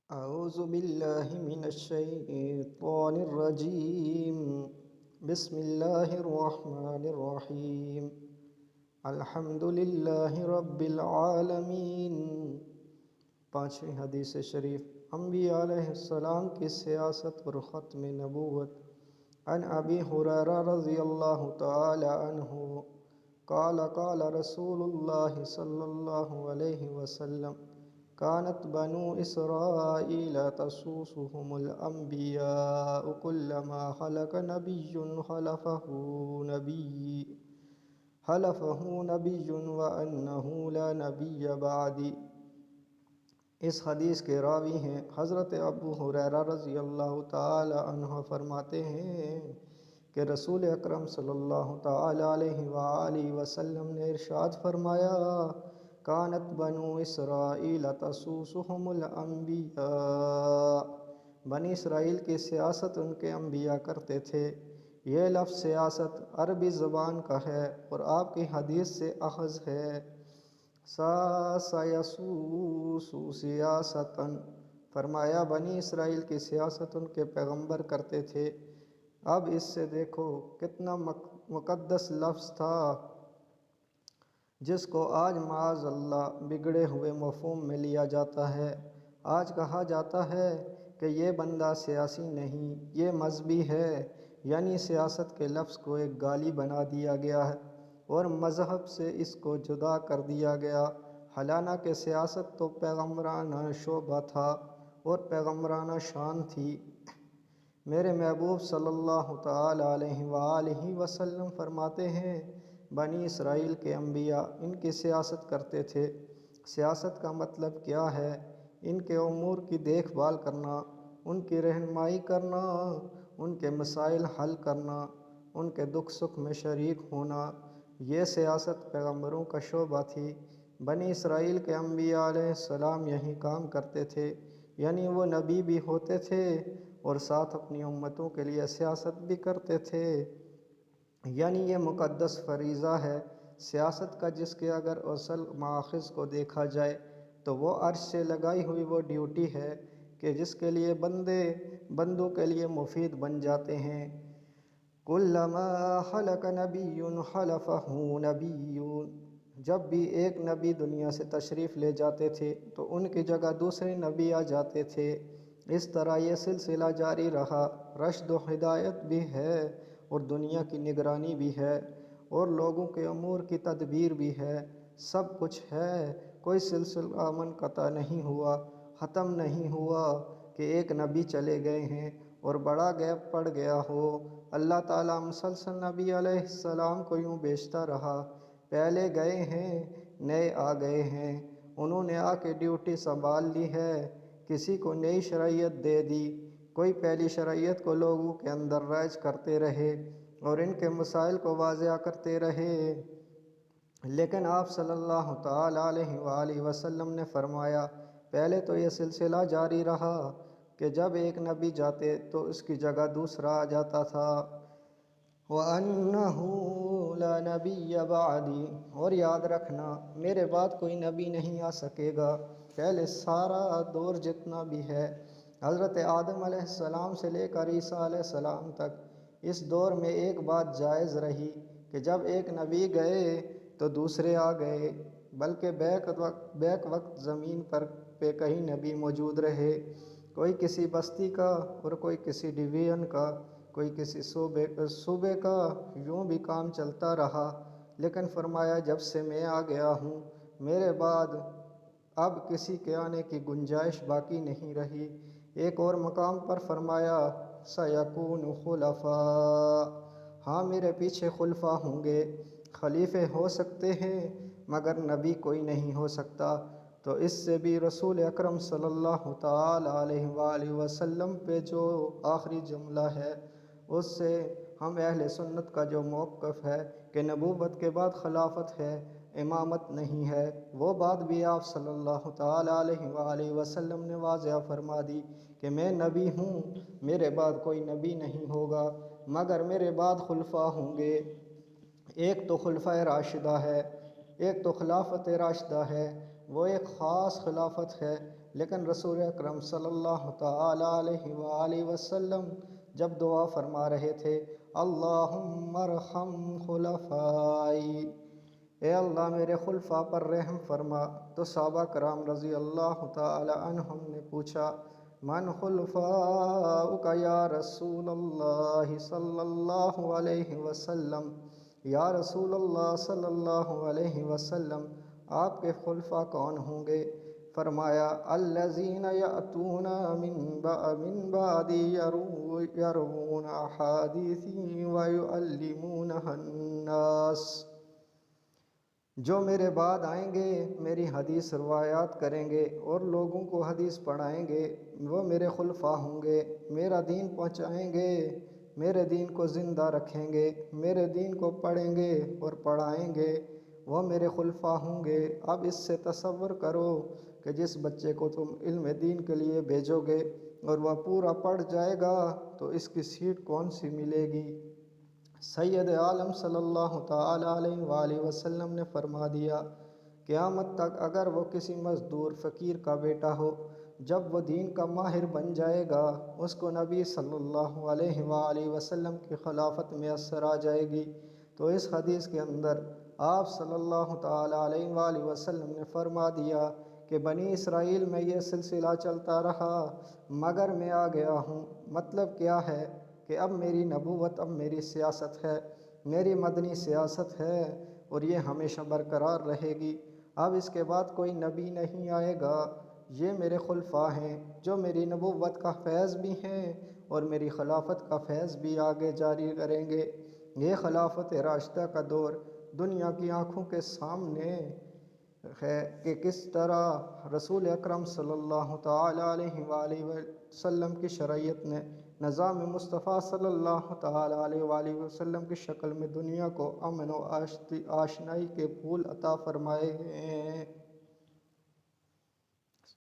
أعوذ بالله من الشيطان الرجيم. بسم الله الرحمن الرحيم. الحمد للہ رب العالمین. پانچویں حدیث شریف انبیاء علیہ السلام کی سیاست اور ختم نبوت. عن ابی ہریرہ رضی اللہ تعالی عنہ قال قال رسول اللہ صلی اللہ علیہ وسلم كانت بنو إسرائيل تسوسهم الأنبياء كلما خلق نبي حلفه نبي وأنه لا نبي بعدي. اس حدیث کے راوی ہیں حضرت ابو ہریرہ رضی اللہ تعالی عنہ. فرماتے ہیں کہ رسول اکرم صلی اللہ تعالی علیہ وآلہ وسلم نے ارشاد فرمایا، کانت بنو اسرائیل تسوسهم الانبیاء، بنی اسرائیل کی سیاست ان کے انبیاء کرتے تھے. یہ لفظ سیاست عربی زبان کا ہے اور آپ کی حدیث سے اخذ ہے. سیسوسو سیاستن، فرمایا بنی اسرائیل کی سیاست ان کے پیغمبر کرتے تھے. اب اس سے دیکھو کتنا مقدس لفظ تھا جس کو آج معاذ اللہ بگڑے ہوئے مفہوم میں لیا جاتا ہے. آج کہا جاتا ہے کہ یہ بندہ سیاسی نہیں، یہ مذہبی ہے. یعنی سیاست کے لفظ کو ایک گالی بنا دیا گیا ہے اور مذہب سے اس کو جدا کر دیا گیا. حالانکہ سیاست تو پیغمبرانہ شعبہ تھا اور پیغمبرانہ شان تھی. میرے محبوب صلی اللہ تعالی علیہ وآلہ وسلم فرماتے ہیں، بنی اسرائیل کے انبیاء ان کی سیاست کرتے تھے. سیاست کا مطلب کیا ہے؟ ان کے امور کی دیکھ بھال کرنا، ان کی رہنمائی کرنا، ان کے مسائل حل کرنا، ان کے دکھ سکھ میں شریک ہونا. یہ سیاست پیغمبروں کا شعبہ تھی. بنی اسرائیل کے انبیاء علیہ السلام یہی کام کرتے تھے. یعنی وہ نبی بھی ہوتے تھے اور ساتھ اپنی امتوں کے لیے سیاست بھی کرتے تھے. یعنی یہ مقدس فریضہ ہے سیاست کا، جس کے اگر اصل ماخذ کو دیکھا جائے تو وہ عرش سے لگائی ہوئی وہ ڈیوٹی ہے کہ جس کے لیے بندوں کے لیے مفید بن جاتے ہیں. کلما خلق نبی حلفہ نبی، جب بھی ایک نبی دنیا سے تشریف لے جاتے تھے تو ان کی جگہ دوسرے نبی آ جاتے تھے. اس طرح یہ سلسلہ جاری رہا. رشد و ہدایت بھی ہے اور دنیا کی نگرانی بھی ہے اور لوگوں کے امور کی تدبیر بھی ہے. سب کچھ ہے. کوئی سلسلہ منقطع نہیں ہوا، ختم نہیں ہوا کہ ایک نبی چلے گئے ہیں اور بڑا گیپ پڑ گیا ہو. اللہ تعالیٰ مسلسل نبی علیہ السلام کو یوں بیچتا رہا. پہلے گئے ہیں، نئے آ گئے ہیں. انہوں نے آ کے ڈیوٹی سنبھال لی ہے. کسی کو نئی شرعیت دے دی، کوئی پہلی شرعیت کو لوگوں کے اندر رائج کرتے رہے اور ان کے مسائل کو واضح کرتے رہے. لیکن آپ صلی اللہ تعالی علیہ وآلہ وسلم نے فرمایا، پہلے تو یہ سلسلہ جاری رہا کہ جب ایک نبی جاتے تو اس کی جگہ دوسرا آ جاتا تھا. وَأَنَّهُ لَا نَبِيَّ بَعْدِي، اور یاد رکھنا میرے بعد کوئی نبی نہیں آ سکے گا. پہلے سارا دور جتنا بھی ہے، حضرت آدم علیہ السلام سے لے کر عیسیٰ علیہ السلام تک، اس دور میں ایک بات جائز رہی کہ جب ایک نبی گئے تو دوسرے آ گئے، بلکہ بیک وقت زمین پہ کئی نبی موجود رہے. کوئی کسی بستی کا اور کوئی کسی ڈویژن کا، کوئی کسی صوبے کا، یوں بھی کام چلتا رہا. لیکن فرمایا جب سے میں آ گیا ہوں، میرے بعد اب کسی کے آنے کی گنجائش باقی نہیں رہی. ایک اور مقام پر فرمایا سَيَكُونُ خُلَفَاء، ہاں میرے پیچھے خلفاء ہوں گے. خلیفے ہو سکتے ہیں مگر نبی کوئی نہیں ہو سکتا. تو اس سے بھی رسول اکرم صلی اللہ تعالی علیہ وآلہ وسلم پہ جو آخری جملہ ہے، اس سے ہم اہل سنت کا جو موقف ہے کہ نبوت کے بعد خلافت ہے، امامت نہیں ہے، وہ بات بھی آپ صلی اللہ تعالی علیہ وآلہ وسلم نے واضح فرما دی کہ میں نبی ہوں، میرے بعد کوئی نبی نہیں ہوگا مگر میرے بعد خلفاء ہوں گے. ایک تو خلفۂ راشدہ ہے، ایک تو خلافت راشدہ ہے. وہ ایک خاص خلافت ہے لیکن رسول اکرم صلی اللہ تعالیٰ علیہ وآلہ وسلم جب دعا فرما رہے تھے اللہم ارحم خلفائی، اے اللہ میرے خلفاء پر رحم فرما، تو صحابہ کرام رضی اللہ تعالی عنہم نے پوچھا من خلفاؤک یا رسول اللہ صلی اللہ علیہ وسلم، یا رسول اللہ صلی اللہ علیہ وسلم آپ کے خلفاء کون ہوں گے؟ فرمایا الذین یأتون من بعدی یروون احادیثی ویعلمونها الناس، جو میرے بعد آئیں گے میری حدیث روایات کریں گے اور لوگوں کو حدیث پڑھائیں گے، وہ میرے خلفاء ہوں گے، میرا دین پہنچائیں گے، میرے دین کو زندہ رکھیں گے، میرے دین کو پڑھیں گے اور پڑھائیں گے، وہ میرے خلفاء ہوں گے۔ اب اس سے تصور کرو کہ جس بچے کو تم علم دین کے لیے بھیجو گے اور وہ پورا پڑھ جائے گا تو اس کی سیٹ کون سی ملے گی؟ سید عالم صلی اللہ تعالیٰ علیہ وآلہ وسلم نے فرما دیا قیامت تک اگر وہ کسی مزدور فقیر کا بیٹا ہو، جب وہ دین کا ماہر بن جائے گا اس کو نبی صلی اللہ علیہ وآلہ وسلم کی خلافت میسر آ جائے گی۔ تو اس حدیث کے اندر آپ صلی اللہ تعالیٰ علیہ وآلہ وسلم نے فرما دیا کہ بنی اسرائیل میں یہ سلسلہ چلتا رہا مگر میں آ گیا ہوں۔ مطلب کیا ہے کہ اب میری نبوت، اب میری سیاست ہے، میری مدنی سیاست ہے اور یہ ہمیشہ برقرار رہے گی۔ اب اس کے بعد کوئی نبی نہیں آئے گا، یہ میرے خلفاء ہیں جو میری نبوت کا فیض بھی ہیں اور میری خلافت کا فیض بھی آگے جاری کریں گے۔ یہ خلافت راشدہ کا دور دنیا کی آنکھوں کے سامنے ہے کہ کس طرح رسول اکرم صلی اللہ تعالیٰ علیہ وآلہ وسلم کی شریعت نے نظام مصطفیٰ صلی اللہ تعالیٰ علیہ وآلہ وسلم کی شکل میں دنیا کو امن و آشنائی کے پھول عطا فرمائے ہیں۔